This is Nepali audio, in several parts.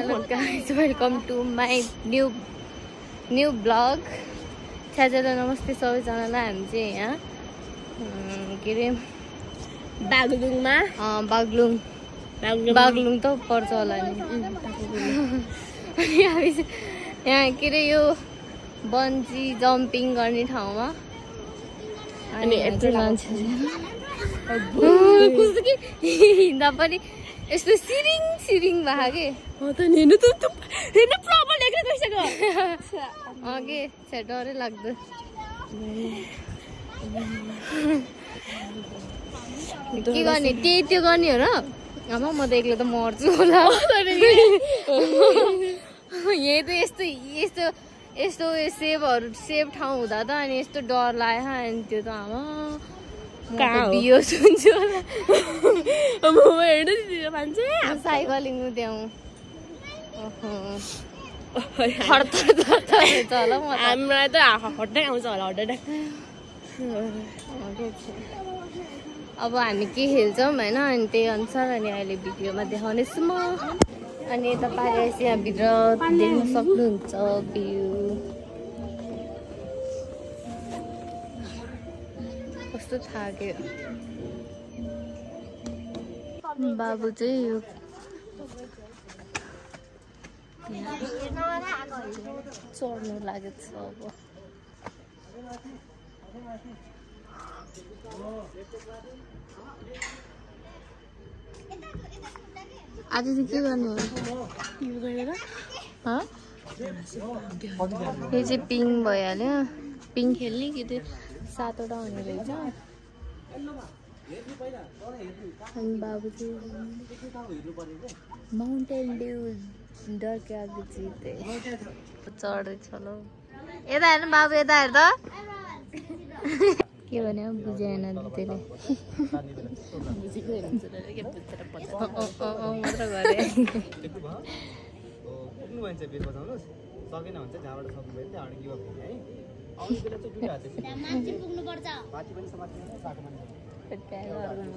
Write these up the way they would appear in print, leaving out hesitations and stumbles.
Hello guys, welcome to my new vlog. छ्याजेर नमस्ते सबैजनालाई। हामी चाहिँ यहाँ के रे बागलुङ त पर्छ होला नि। अनि हामी यहाँ के रे यो बन्जी जम्पिङ गर्ने ठाउँमा अनि यत्रो मान्छेहरू हिँड्दा पनि यस्तो सिरिङ भएको के हो त नि हेर्नु त हेर्नु प्रपर लेख्न गइसक्यो के छ्या डरै लाग्दो के गर्ने त्यही त्यो गर्ने हो र आमा म त एक्लै त मर्छु होला यही त यस्तो सेफ ठाउँ हुँदा त अनि यस्तो डर लाग्यो अनि त्यो त आमा बियो सुन्छु होला मान्छे साइकलिङ उद्याउँ हामीलाई त हट्टै आउँछ होला हट्टै अब हामी के खेल्छौँ होइन अनि त्यही अनुसार अनि अहिले भिडियोमा देखाउनेछु म। अनि तपाईँले चाहिँ यहाँभित्र देख्न सक्नुहुन्छ भ्यू कस्तो थाक्यो। बाबु चाहिँ यो चढ्नु लागेको छ अब। आज चाहिँ के गर्नु हो यो चाहिँ पिङ भइहाल्यो। पिङ खेल्ने कि त्यो 7वटा हुने रहेछ। अनि बाबु चाहिँ माउन्टेन ड्यू डर के आगे जीते चढ्दैछ ल। यता हेर्नु बाबु यता हेर त के भन्यो बुझेन त्यसले मात्र गरे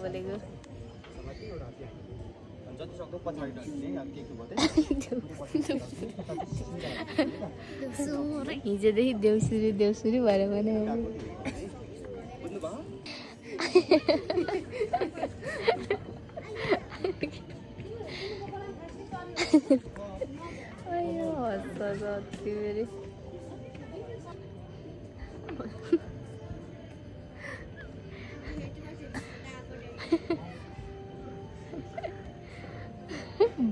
बोलेको हिजोदेखि देउसुरी भएर भने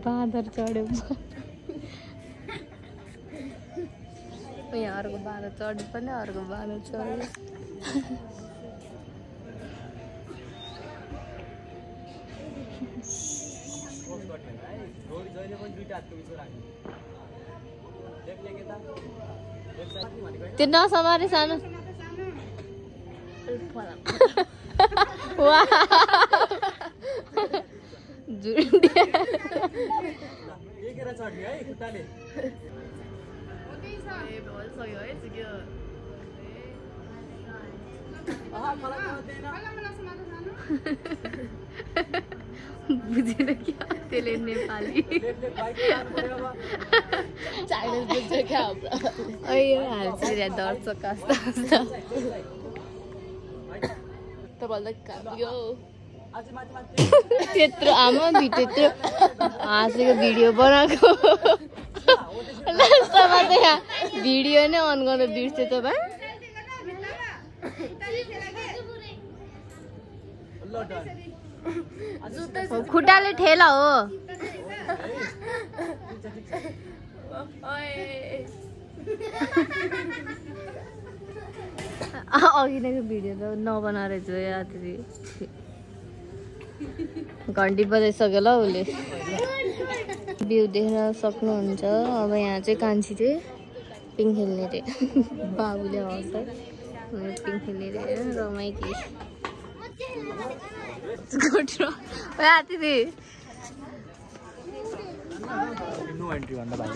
बाँदर चढ्यो यहाँ अर्को बाँदर चढ्यो पनि अर्को बाँदर चढ्यो। त्यो नसमारे सानो बुझेन क्या त्यसले नेपाली चाइनिज बुझ्छ क्या हाल्छ दर्शक त्यत्रो आमा त्यत्रो हाँसेको भिडियो बनाएको लास्टमा त यहाँ भिडियो नै अन गर्न बिर्स्यो तपाईँ। खुट्टाले ठेला हो अघि नैको भिडियो त नबना रहेछ राति घन्टी बजाइसक्यो ल उसले। भ्यू देख्न सक्नुहुन्छ। अब यहाँ चाहिँ कान्छी चाहिँ पिङ खेल्ने रे बाबुले हँस पिङ खेल्ने रे रमाइकी नो एन्ट्री भन्दा भाइ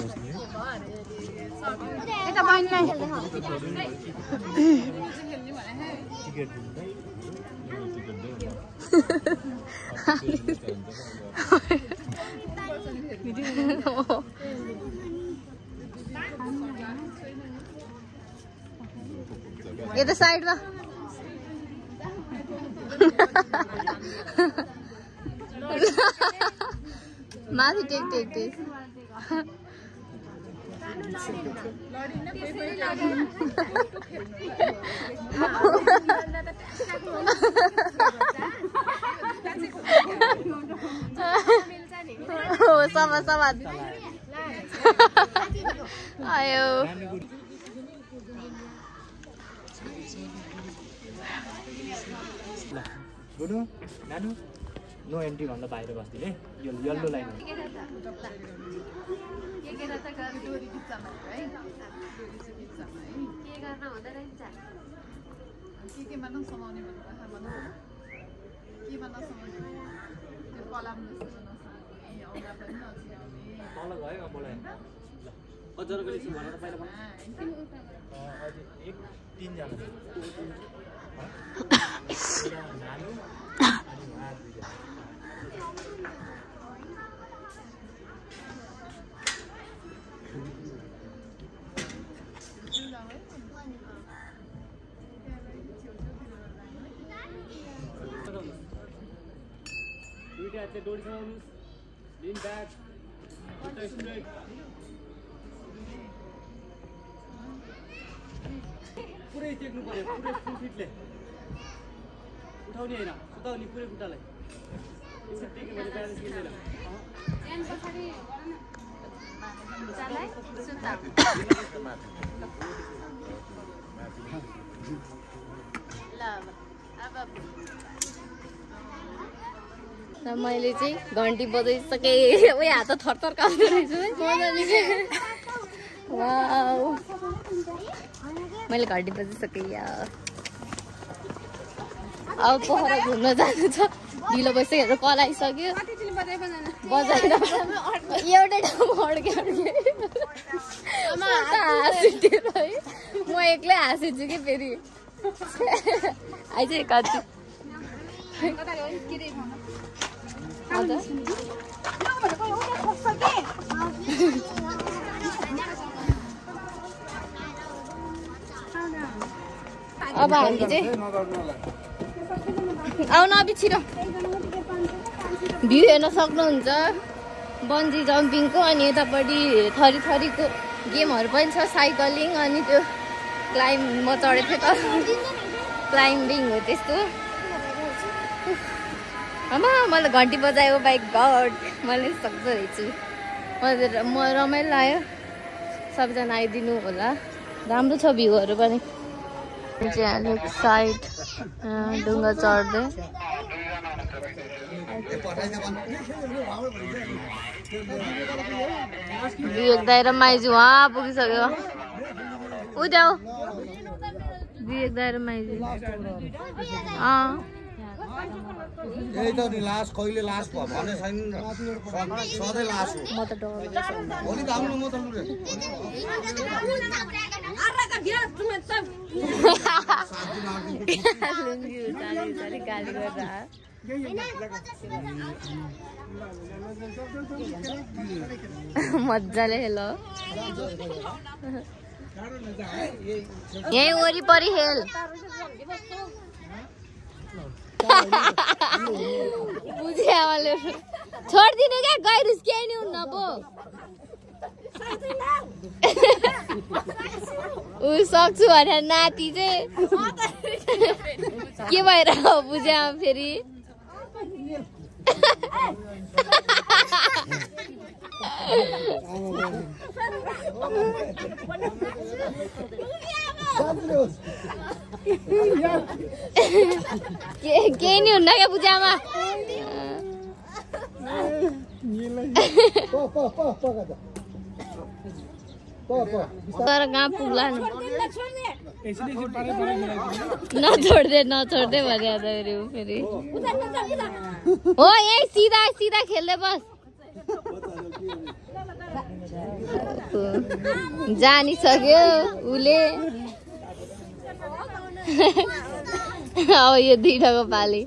यता साइडमा माथि take take take sama ayo गुनु नानु नो एन्ट्री भन्दा बाहिर बस्दिने यो येल्लो लाइन हो तल गयो मलाई अझरको लिसु भनेर पहिला अझै 1-3 जना नानु अनि उहाँ दुईजना दुईटा डोरीसँग आउनुस् लिन ब्याक उल्टा स्ट्रेट पुरै टेक्नु पर्यो पुरै फुल फिटले उठाउने हैन सुताउने पुरै खुट्टालाई यसरी टेक्यो भने ब्यालेन्स मिल्दैन ध्यान पछाडी खुट्टालाई सुता ल अब मैले चाहिँ घन्टी बजाइसके ओ हात त थरथर काट्दो रहेछु है वाउ मैले घन्टी बजाइसके यार अब पोखरा घुम्न जानु छ ढिलो भइसक्यो कल आइसक्यो बजाएर एउटै ठाउँमा अड्के म एक्लै हाँसिन्छु कि फेरि आइज कति अब हामी चाहिँ आउन अब छिटो भ्यू हेर्न सक्नुहुन्छ बन्जी जम्पिङको अनि यतापट्टि थरी थरीको गेमहरू पनि छ साइकलिङ अनि त्यो क्लाइम्ब म चढेको थिएँ त क्लाइम्बिङ हो त्यस्तो आमा मैले घन्टी बजायो बाई गड मैले सक्दो रहेछु म रमाइलो लाग्यो सबैजना आइदिनु होला राम्रो छ भ्यूहरू पनि चाहिँ साइड ढुङ्गा चढ्दै विवेक दाइ र माइजू वहाँ पुगिसक्यो उद्याउ विवेक दाइ र माइजू यही त नि लास कहिले लास भयो भने छैन सधैँ लास हो म त डराउँछु भोलि त आउनु म त लुरे गाली गर्दा मजाले हेलो यही वरिपरि हेल बुझे आमाले छोडिदिनु क्या गइरुस केही नि हुन्न पो ऊ सक्छु भनेर नाति चाहिँ के भएर बुझे आमा फेरि केही नि हुन्न क्या बुझामा तर कहाँ पुग्ला नछोड्दै नछोड्दै भने फेरि हो यही सिधा सिधा खेल्दै बस जानिसक्यो उसले अब यो दुईटाको पाली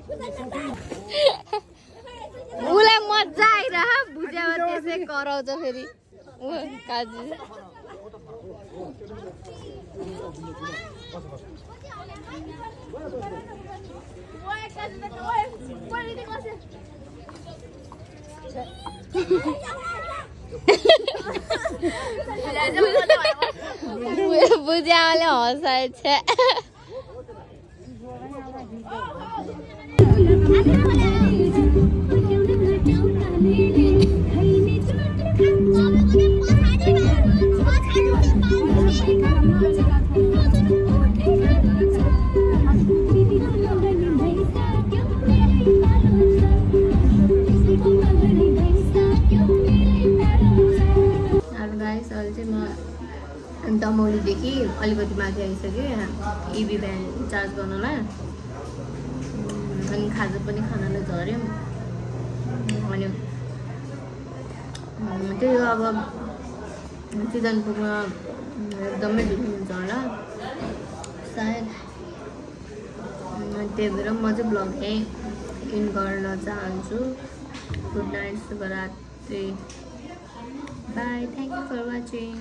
उसलाई मजा आइरह बुझ्यो त्यसै कराउँछ फेरि काजु बुझ्याले हँसाएछ दमौलीदेखि अलिकति माथि आइसकेँ इभी भ्यान चार्ज गर्नलाई अनि खाजा पनि खानालाई झऱ्यौँ अनि त्यही हो अब सिजनपुरमा एकदमै भिड हुन्छ होला सायद त्यही भएर म चाहिँ ब्लग यहीँ इन गर्न चाहन्छु गुड नाइट शुभरात्रि bye thank you for watching